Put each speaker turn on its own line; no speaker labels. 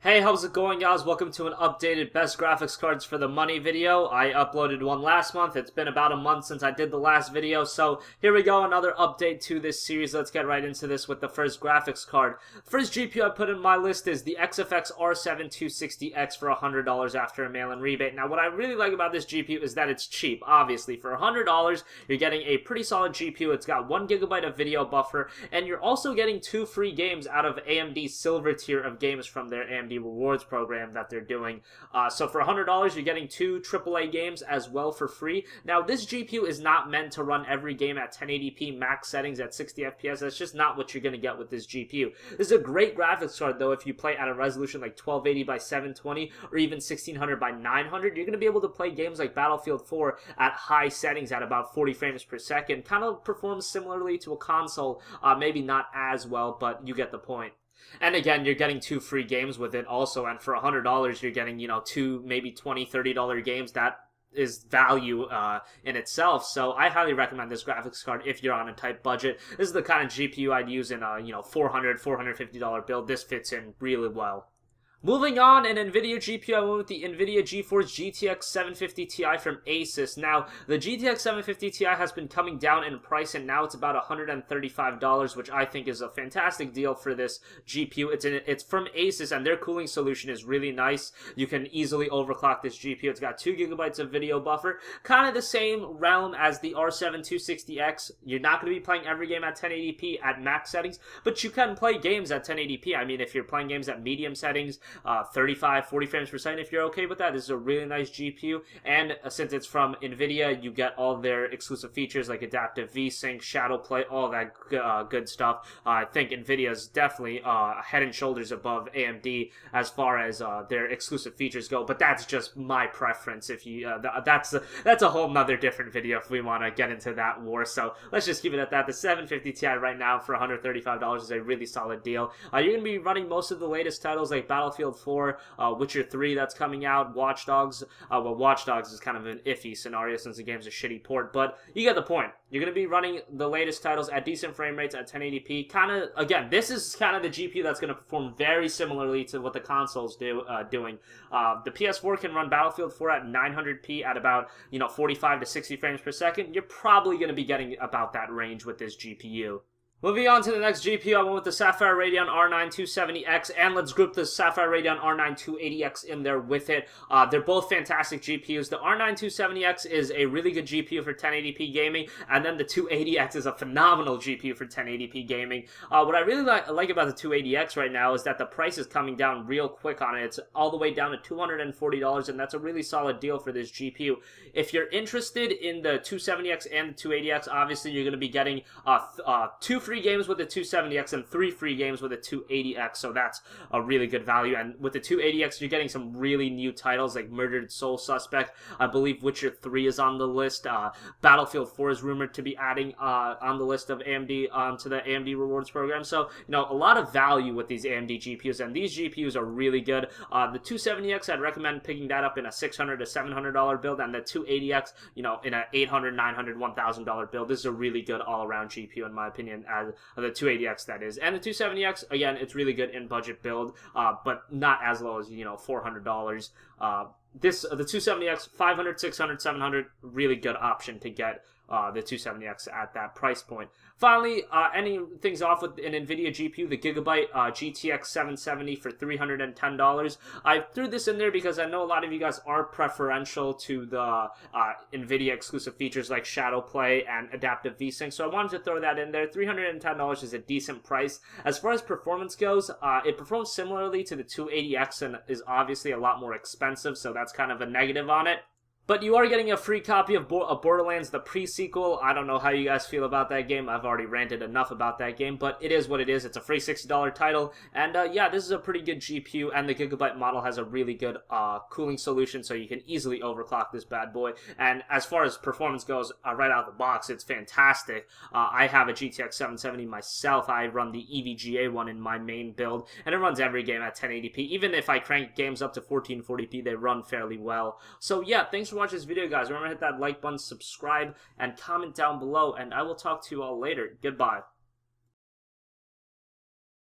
Hey, how's it going, guys? Welcome to an updated best graphics cards for the money video. I uploaded one last month. It's been about a month since I did the last video, so here we go, another update to this series. Let's get right into this with the first graphics card. First GPU I put in my list is the XFX R7 260X for $100 after a mail-in rebate. Now, what I really like about this GPU is that it's cheap. Obviously, for $100, you're getting a pretty solid GPU. It's got 1 GB of video buffer, and you're also getting 2 free games out of AMD's silver tier of games from their AMD rewards program that they're doing. So for $100, you're getting 2 AAA games as well for free. Now, this GPU is not meant to run every game at 1080p max settings at 60 FPS. That's just not what you're going to get with this GPU. This is a great graphics card, though. If you play at a resolution like 1280 by 720 or even 1600 by 900, you're going to be able to play games like Battlefield 4 at high settings at about 40 frames per second. Kind of performs similarly to a console, maybe not as well, but you get the point. And again, you're getting 2 free games with it also, and for $100, you're getting, 2, maybe $20, $30 games. That is value in itself. So I highly recommend this graphics card if you're on a tight budget. This is the kind of GPU I'd use in a, $400, $450 build. This fits in really well. Moving on, an NVIDIA GPU, I went with the NVIDIA GeForce GTX 750 Ti from Asus. Now, the GTX 750 Ti has been coming down in price, and now it's about $135, which I think is a fantastic deal for this GPU. It's from Asus, and their cooling solution is really nice. You can easily overclock this GPU. It's got 2 GB of video buffer, kind of the same realm as the R7 260X. You're not going to be playing every game at 1080p at max settings, but you can play games at 1080p. I mean, if you're playing games at medium settings, 35, 40 frames per second, if you're okay with that. This is a really nice GPU, and since it's from NVIDIA, you get all their exclusive features like adaptive VSync, shadow play, all that good stuff. I think NVIDIA is definitely head and shoulders above AMD as far as their exclusive features go, but that's just my preference. If you that's a whole nother different video if we want to get into that war, so let's just keep it at that. The 750 Ti right now for $135 is a really solid deal. You're going to be running most of the latest titles like Battlefield 4, Witcher 3 that's coming out, Watch Dogs. Well, Watch Dogs is kind of an iffy scenario since the game's a shitty port, but you get the point. You're going to be running the latest titles at decent frame rates at 1080p. Kind of, again, this is kind of the GPU that's going to perform very similarly to what the console's doing. The PS4 can run Battlefield 4 at 900p at about, 45 to 60 frames per second. You're probably going to be getting about that range with this GPU. Moving on to the next GPU, I went with the Sapphire Radeon R9 270X, and let's group the Sapphire Radeon R9 280X in there with it. They're both fantastic GPUs. The R9 270X is a really good GPU for 1080p gaming, and then the 280X is a phenomenal GPU for 1080p gaming. What I really like about the 280X right now is that the price is coming down real quick on it. It's all the way down to $240, and that's a really solid deal for this GPU. If you're interested in the 270X and the 280X, obviously you're going to be getting 2 free games with the 270X and 3 free games with the 280X, so that's a really good value. And with the 280X, you're getting some really new titles like Murdered Soul Suspect. I believe Witcher 3 is on the list. Battlefield 4 is rumored to be adding on the list of AMD to the AMD rewards program. So, a lot of value with these AMD GPUs, and these GPUs are really good. The 270X, I'd recommend picking that up in a $600 to $700 build, and the 280X, in a $800, $900, $1,000 build. This is a really good all-around GPU, in my opinion, the 280X that is. And the 270X, again, it's really good in budget build, but not as low as, $400. The 270X, $500, $600, $700, really good option to get the 270X at that price point. Finally, ending things off with an NVIDIA GPU, the Gigabyte GTX 770 for $310. I threw this in there because I know a lot of you guys are preferential to the NVIDIA exclusive features like Shadow Play and Adaptive VSync, so I wanted to throw that in there. $310 is a decent price. As far as performance goes, it performs similarly to the 280X and is obviously a lot more expensive, so that's kind of a negative on it. But you are getting a free copy of Borderlands, the pre-sequel. I don't know how you guys feel about that game. I've already ranted enough about that game, but it is what it is. It's a free $60 title, and yeah, this is a pretty good GPU, and the Gigabyte model has a really good cooling solution, so you can easily overclock this bad boy. And as far as performance goes, right out of the box, it's fantastic. I have a GTX 770 myself. I run the EVGA one in my main build, and it runs every game at 1080p. Even if I crank games up to 1440p, they run fairly well. So yeah, thanks for watching this video, guys. Remember to hit that like button, subscribe, and comment down below, and I will talk to you all later. Goodbye.